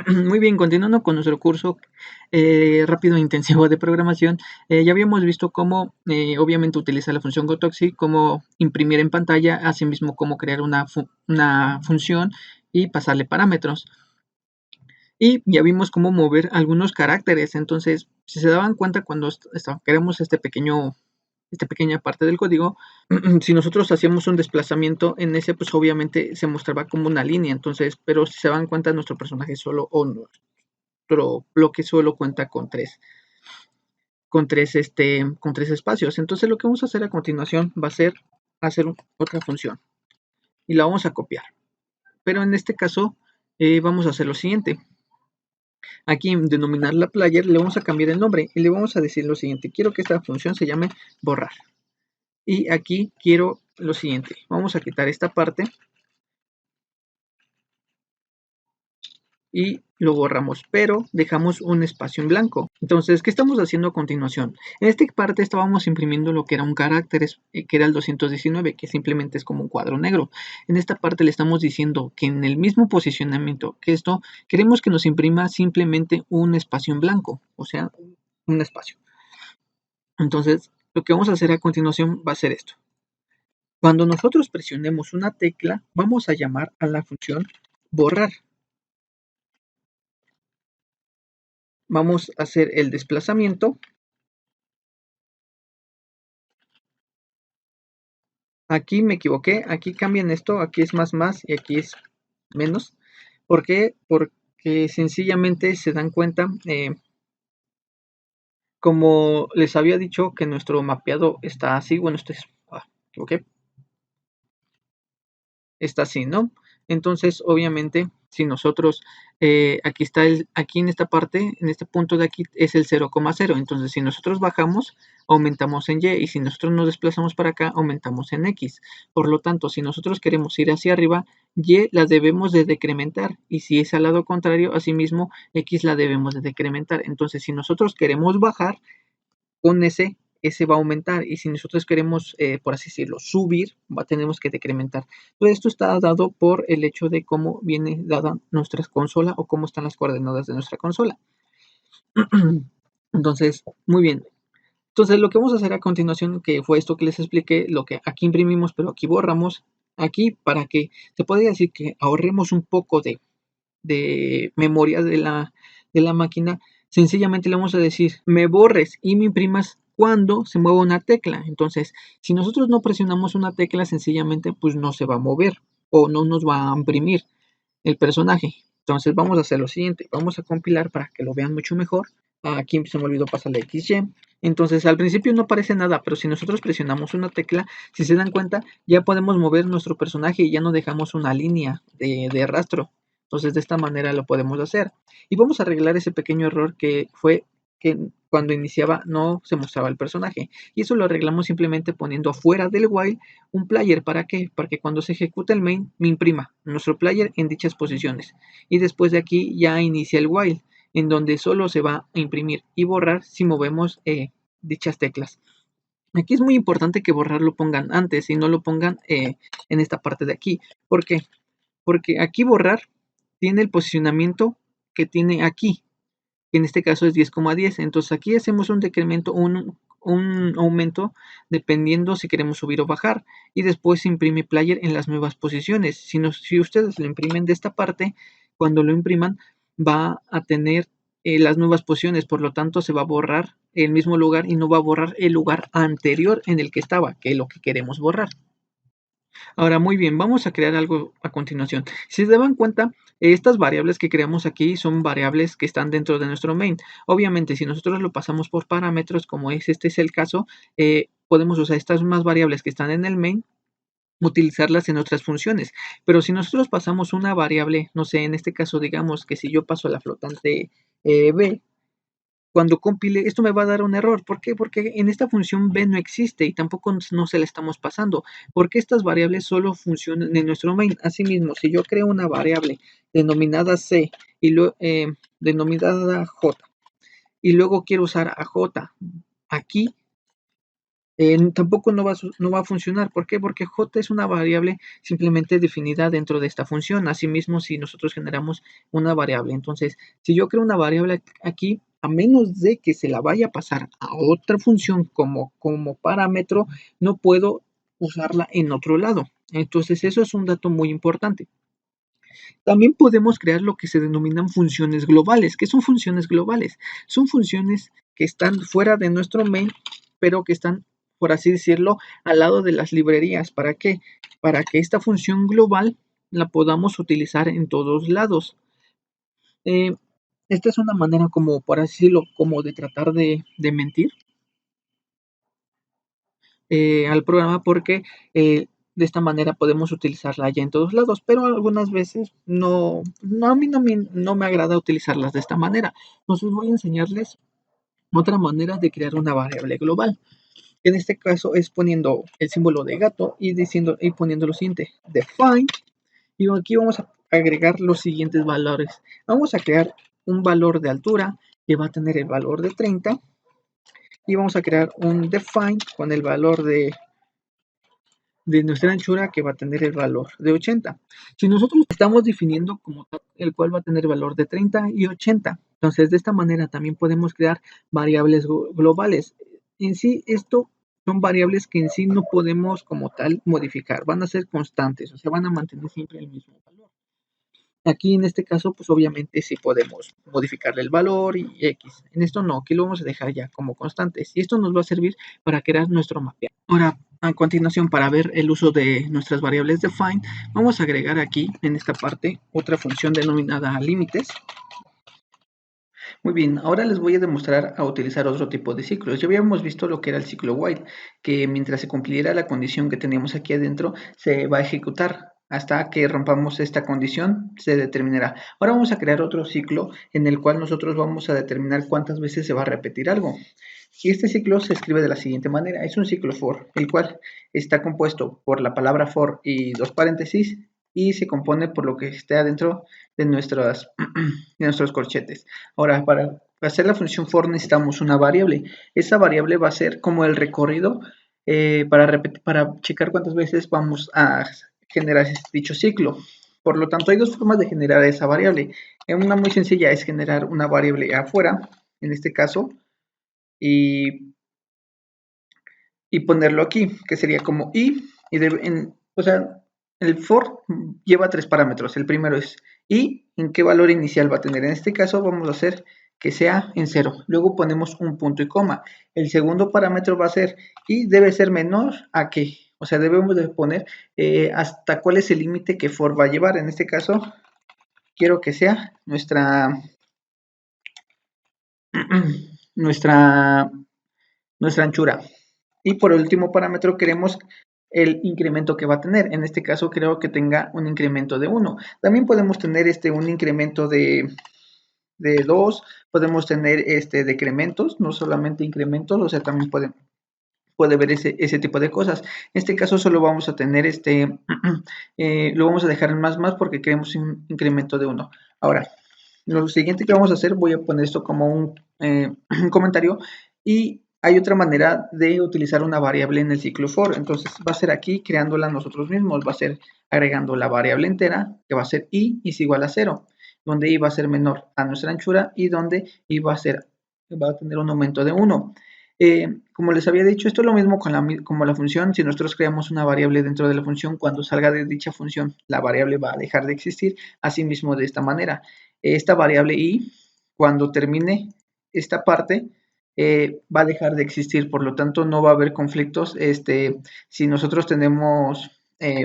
Muy bien, continuando con nuestro curso rápido e intensivo de programación, ya habíamos visto cómo obviamente utilizar la función gotoxi, cómo imprimir en pantalla, asimismo cómo crear una función y pasarle parámetros. Y ya vimos cómo mover algunos caracteres. Entonces, si se daban cuenta cuando queremos esta pequeña parte del código, si nosotros hacíamos un desplazamiento en ese, pues obviamente se mostraba como una línea. Entonces, pero si se dan cuenta, nuestro personaje solo o nuestro bloque solo cuenta con tres espacios. Entonces, lo que vamos a hacer a continuación va a ser hacer otra función y la vamos a copiar. Pero en este caso, vamos a hacer lo siguiente. Aquí en denominar la player le vamos a cambiar el nombre y le vamos a decir lo siguiente. Quiero que esta función se llame borrar. Y aquí quiero lo siguiente. Vamos a quitar esta parte y lo borramos, pero dejamos un espacio en blanco. Entonces, ¿qué estamos haciendo a continuación? En esta parte estábamos imprimiendo lo que era un carácter, que era el 219, que simplemente es como un cuadro negro. En esta parte le estamos diciendo que en el mismo posicionamiento que esto, queremos que nos imprima simplemente un espacio en blanco, o sea, un espacio. Entonces, lo que vamos a hacer a continuación va a ser esto. Cuando nosotros presionemos una tecla, vamos a llamar a la función borrar. Vamos a hacer el desplazamiento. Aquí me equivoqué, aquí cambian esto, aquí es más y aquí es menos. ¿Por qué? Porque sencillamente se dan cuenta, como les había dicho que nuestro mapeado está así, bueno, me equivoqué, está así, ¿no? Entonces, obviamente, si nosotros, aquí en esta parte, en este punto de aquí es el 0,0. Entonces, si nosotros bajamos, aumentamos en Y, y si nosotros nos desplazamos para acá, aumentamos en X. Por lo tanto, si nosotros queremos ir hacia arriba, Y la debemos de decrementar, y si es al lado contrario, asimismo, X la debemos de decrementar. Entonces, si nosotros queremos bajar, con ese va a aumentar, y si nosotros queremos, por así decirlo, subir, tenemos que decrementar. Todo esto está dado por el hecho de cómo viene dada nuestra consola o cómo están las coordenadas de nuestra consola. Entonces, muy bien. Entonces, lo que vamos a hacer a continuación, que fue esto que les expliqué, lo que aquí imprimimos, pero aquí borramos, aquí para que se podría decir que ahorremos un poco de memoria de la máquina, sencillamente le vamos a decir, me borres y me imprimas cuando se mueva una tecla. Entonces, si nosotros no presionamos una tecla, sencillamente pues no se va a mover o no nos va a imprimir el personaje. Entonces vamos a hacer lo siguiente, vamos a compilar para que lo vean mucho mejor. Aquí se me olvidó pasarle XY. Entonces al principio no aparece nada, pero si nosotros presionamos una tecla, si se dan cuenta, ya podemos mover nuestro personaje y ya no dejamos una línea de rastro. Entonces de esta manera lo podemos hacer. Y vamos a arreglar ese pequeño error que fue que cuando iniciaba no se mostraba el personaje. Y eso lo arreglamos simplemente poniendo afuera del while un player. ¿Para qué? Para que cuando se ejecuta el main me imprima nuestro player en dichas posiciones. Y después de aquí ya inicia el while, en donde solo se va a imprimir y borrar si movemos dichas teclas. Aquí es muy importante que borrar lo pongan antes y no lo pongan en esta parte de aquí. ¿Por qué? Porque aquí borrar tiene el posicionamiento que tiene aquí, que en este caso es 10,10. Entonces aquí hacemos un decremento, un aumento dependiendo si queremos subir o bajar, y después se imprime player en las nuevas posiciones. Si ustedes lo imprimen de esta parte, cuando lo impriman va a tener las nuevas posiciones, por lo tanto se va a borrar el mismo lugar y no va a borrar el lugar anterior en el que estaba, que es lo que queremos borrar. Ahora, muy bien, vamos a crear algo a continuación. Si se dan cuenta, estas variables que creamos aquí son variables que están dentro de nuestro main. Obviamente, si nosotros lo pasamos por parámetros, como este es el caso, podemos usar estas mismas variables que están en el main, utilizarlas en otras funciones. Pero si nosotros pasamos una variable, no sé, en este caso digamos que si yo paso a la flotante b, cuando compile, esto me va a dar un error. ¿Por qué? Porque en esta función b no existe y tampoco no se la estamos pasando, porque estas variables solo funcionan en nuestro main. Asimismo, si yo creo una variable denominada c y denominada j, y luego quiero usar a j aquí, tampoco no va a funcionar. ¿Por qué? Porque j es una variable simplemente definida dentro de esta función. Asimismo, si nosotros generamos una variable, entonces, si yo creo una variable aquí, a menos de que se la vaya a pasar a otra función como parámetro, no puedo usarla en otro lado. Entonces, eso es un dato muy importante. También podemos crear lo que se denominan funciones globales. ¿Qué son funciones globales? Son funciones que están fuera de nuestro main, pero que están, por así decirlo, al lado de las librerías. ¿Para qué? Para que esta función global la podamos utilizar en todos lados. Esta es una manera como, por así decirlo, como de tratar de mentir al programa, porque de esta manera podemos utilizarla ya en todos lados, pero algunas veces a mí no me agrada utilizarlas de esta manera. Entonces voy a enseñarles otra manera de crear una variable global. En este caso es poniendo el símbolo de gato y poniendo lo siguiente, define, y aquí vamos a agregar los siguientes valores. Vamos a crear un valor de altura que va a tener el valor de 30, y vamos a crear un define con el valor de nuestra anchura, que va a tener el valor de 80. Si nosotros estamos definiendo como tal, el cual va a tener valor de 30 y 80. Entonces, de esta manera también podemos crear variables globales. En sí, esto son variables que en sí no podemos como tal modificar. Van a ser constantes, o sea, van a mantener siempre el mismo valor. Aquí en este caso, pues obviamente sí podemos modificarle el valor y X. En esto no, aquí lo vamos a dejar ya como constantes. Y esto nos va a servir para crear nuestro mapa. Ahora, a continuación, para ver el uso de nuestras variables define, vamos a agregar aquí en esta parte otra función denominada límites. Muy bien, ahora les voy a demostrar a utilizar otro tipo de ciclos. Ya habíamos visto lo que era el ciclo while, que mientras se cumpliera la condición que teníamos aquí adentro, se va a ejecutar. Hasta que rompamos esta condición, se determinará. Ahora vamos a crear otro ciclo en el cual nosotros vamos a determinar cuántas veces se va a repetir algo. Y este ciclo se escribe de la siguiente manera. Es un ciclo for, el cual está compuesto por la palabra for y dos paréntesis, y se compone por lo que esté adentro de nuestros corchetes. Ahora, para hacer la función for necesitamos una variable. Esa variable va a ser como el recorrido para checar cuántas veces vamos a generar dicho ciclo. Por lo tanto, hay dos formas de generar esa variable. Una muy sencilla es generar una variable afuera, en este caso, y, y ponerlo aquí, que sería como o sea, el for lleva tres parámetros. El primero es y en qué valor inicial va a tener. En este caso vamos a hacer que sea en 0. Luego ponemos un punto y coma. El segundo parámetro va a ser y debe ser menor a qué. O sea, debemos de poner hasta cuál es el límite que for va a llevar. En este caso, quiero que sea nuestra anchura. Y por último parámetro queremos el incremento que va a tener. En este caso creo que tenga un incremento de 1. También podemos tener un incremento de 2. Podemos tener decrementos, no solamente incrementos, o sea, también puede ver ese tipo de cosas. En este caso solo vamos a tener lo vamos a dejar en más porque queremos un incremento de 1. Ahora, lo siguiente que vamos a hacer, voy a poner esto como un comentario, y hay otra manera de utilizar una variable en el ciclo for. Entonces va a ser aquí creándola nosotros mismos, va a ser agregando la variable entera, que va a ser y es igual a 0, donde y va a ser menor a nuestra anchura y donde y va a tener un aumento de 1. Como les había dicho, esto es lo mismo como la función. Si nosotros creamos una variable dentro de la función, cuando salga de dicha función, la variable va a dejar de existir. Asimismo, de esta manera, esta variable y, cuando termine esta parte, va a dejar de existir. Por lo tanto, no va a haber conflictos. Si nosotros tenemos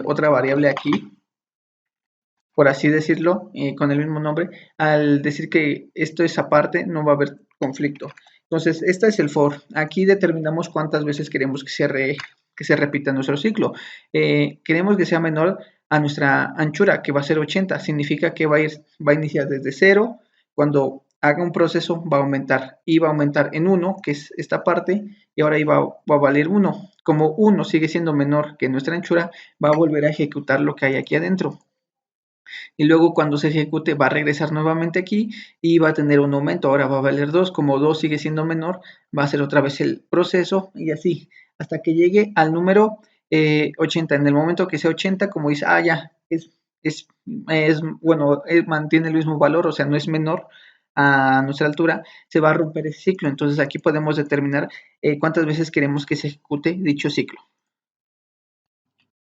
otra variable aquí, por así decirlo, con el mismo nombre, al decir que esto es aparte, no va a haber conflicto. Entonces, este es el for. Aquí determinamos cuántas veces queremos que se repita nuestro ciclo. Queremos que sea menor a nuestra anchura, que va a ser 80. Significa que va a iniciar desde 0. Cuando haga un proceso va a aumentar, y va a aumentar en 1, que es esta parte, y ahora va a valer 1. Como 1 sigue siendo menor que nuestra anchura, va a volver a ejecutar lo que hay aquí adentro. Y luego cuando se ejecute va a regresar nuevamente aquí y va a tener un aumento. Ahora va a valer 2. Como 2 sigue siendo menor, va a hacer otra vez el proceso y así hasta que llegue al número 80. En el momento que sea 80, como dice, ya, bueno, mantiene el mismo valor, o sea, no es menor a nuestra altura, se va a romper ese ciclo. Entonces aquí podemos determinar cuántas veces queremos que se ejecute dicho ciclo.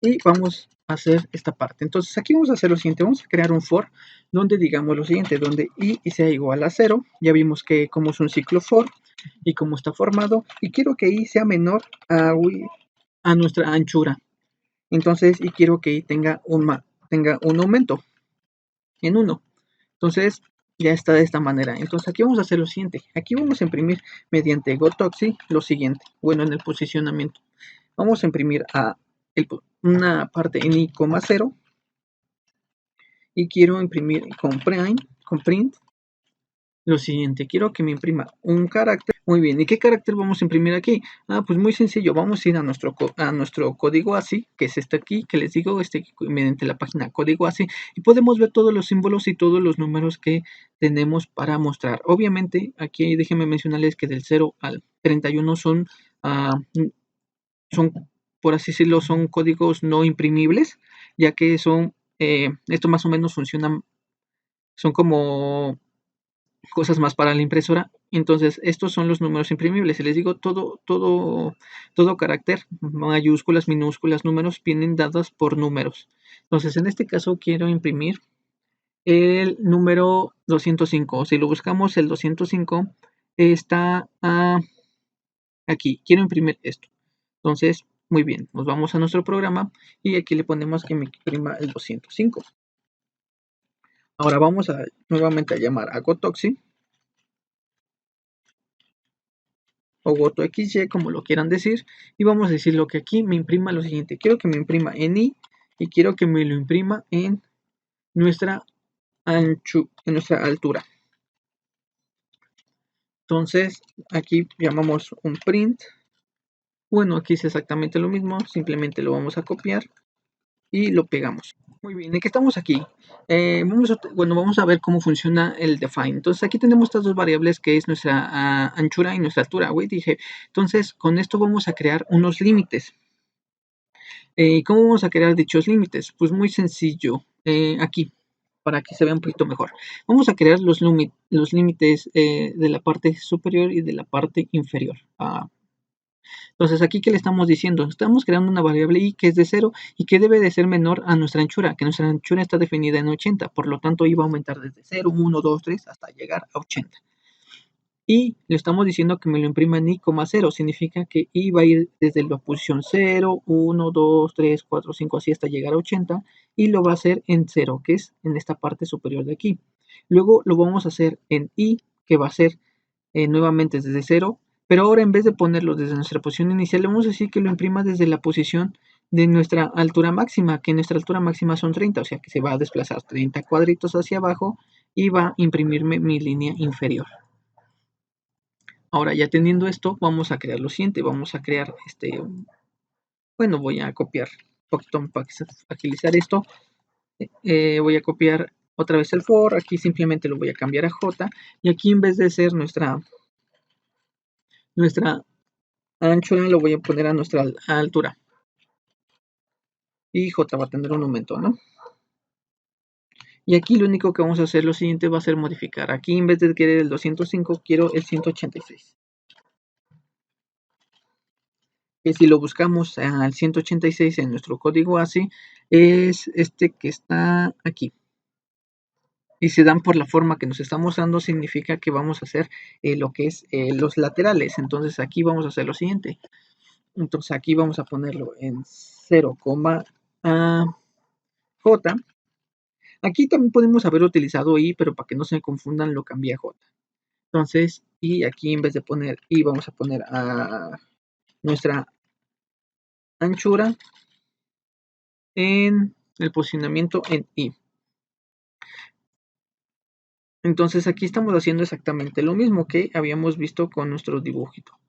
Y vamos a hacer esta parte. Entonces aquí vamos a hacer lo siguiente, vamos a crear un for donde digamos lo siguiente, donde i sea igual a 0. Ya vimos que como es un ciclo for y cómo está formado, y quiero que i sea menor a nuestra anchura. Entonces, y quiero que i tenga un aumento en 1. Entonces, ya está de esta manera. Entonces, aquí vamos a hacer lo siguiente. Aquí vamos a imprimir mediante gotoxi lo siguiente. Bueno, en el posicionamiento. Vamos a imprimir una parte en i, 0. Y quiero imprimir con print lo siguiente. Quiero que me imprima un carácter. Muy bien, ¿y qué carácter vamos a imprimir aquí? Pues muy sencillo, vamos a ir a nuestro código ASCII, que es este aquí, que les digo, mediante la página código ASCII, y podemos ver todos los símbolos y todos los números que tenemos para mostrar. Obviamente, aquí déjenme mencionarles que del 0 al 31 son, por así decirlo, son códigos no imprimibles, ya que esto más o menos funciona, son como cosas más para la impresora. Entonces, estos son los números imprimibles. Y les digo, todo carácter, mayúsculas, minúsculas, números, vienen dadas por números. Entonces, en este caso quiero imprimir el número 205. Si lo buscamos, el 205 está aquí. Quiero imprimir esto. Entonces, muy bien, nos vamos a nuestro programa y aquí le ponemos que me imprima el 205. Ahora vamos nuevamente a llamar a gotoxi o gotoxy, como lo quieran decir, y vamos a decir lo que aquí me imprima lo siguiente. Quiero que me imprima en i y quiero que me lo imprima en nuestra altura. Entonces aquí llamamos un print. Bueno, aquí es exactamente lo mismo, simplemente lo vamos a copiar y lo pegamos. Muy bien, ¿de qué estamos aquí? Vamos a ver cómo funciona el define. Entonces aquí tenemos estas dos variables que es nuestra anchura y nuestra altura. Entonces con esto vamos a crear unos límites. ¿Cómo vamos a crear dichos límites? Pues muy sencillo. Aquí, para que se vea un poquito mejor. Vamos a crear los límites de la parte superior y de la parte inferior. Entonces, aquí, ¿qué le estamos diciendo? Estamos creando una variable i que es de 0 y que debe de ser menor a nuestra anchura, que nuestra anchura está definida en 80. Por lo tanto, i va a aumentar desde 0, 1, 2, 3 hasta llegar a 80. Y le estamos diciendo que me lo imprima en i, 0. Significa que i va a ir desde la posición 0, 1, 2, 3, 4, 5, así hasta llegar a 80. Y lo va a hacer en 0, que es en esta parte superior de aquí. Luego lo vamos a hacer en i, que va a ser nuevamente desde 0. Pero ahora en vez de ponerlo desde nuestra posición inicial, le vamos a decir que lo imprima desde la posición de nuestra altura máxima, que nuestra altura máxima son 30. O sea que se va a desplazar 30 cuadritos hacia abajo y va a imprimirme mi línea inferior. Ahora ya teniendo esto, vamos a crear lo siguiente. Vamos a crear voy a copiar un poquito para agilizar esto. Voy a copiar otra vez el for. Aquí simplemente lo voy a cambiar a j. Y aquí en vez de ser nuestra anchura, lo voy a poner a nuestra altura. Y j va a tener un aumento, ¿no? Y aquí lo único que vamos a hacer lo siguiente va a ser modificar. Aquí en vez de querer el 205, quiero el 186. Que si lo buscamos al 186 en nuestro código ASCII, es este que está aquí. Y se dan por la forma que nos está mostrando, significa que vamos a hacer lo que es los laterales. Entonces aquí vamos a hacer lo siguiente. Entonces aquí vamos a ponerlo en 0, J. Aquí también podemos haber utilizado I, pero para que no se confundan lo cambié a J. Entonces, y aquí en vez de poner I, vamos a poner a nuestra anchura en el posicionamiento en I. Entonces aquí estamos haciendo exactamente lo mismo que habíamos visto con nuestro dibujito.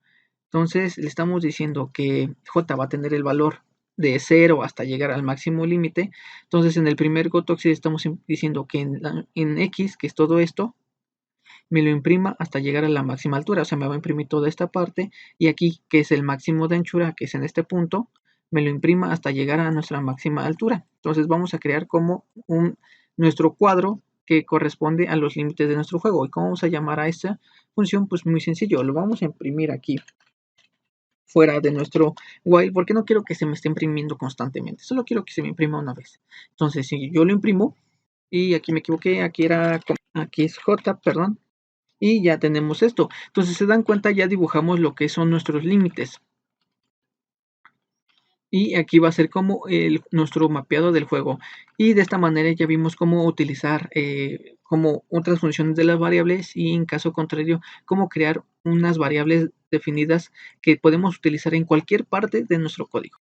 Entonces le estamos diciendo que J va a tener el valor de 0 hasta llegar al máximo límite. Entonces en el primer gotoxi estamos diciendo que en X, que es todo esto, me lo imprima hasta llegar a la máxima altura. O sea, me va a imprimir toda esta parte y aquí, que es el máximo de anchura, que es en este punto, me lo imprima hasta llegar a nuestra máxima altura. Entonces vamos a crear como nuestro cuadro que corresponde a los límites de nuestro juego. ¿Y cómo vamos a llamar a esta función? Pues muy sencillo, lo vamos a imprimir aquí fuera de nuestro while, porque no quiero que se me esté imprimiendo constantemente, solo quiero que se me imprima una vez. Entonces, si yo lo imprimo, y aquí me equivoqué, aquí es J, perdón, y ya tenemos esto. Entonces, se dan cuenta, ya dibujamos lo que son nuestros límites. Y aquí va a ser como nuestro mapeado del juego. Y de esta manera ya vimos cómo utilizar como otras funciones de las variables y en caso contrario, cómo crear unas variables definidas que podemos utilizar en cualquier parte de nuestro código.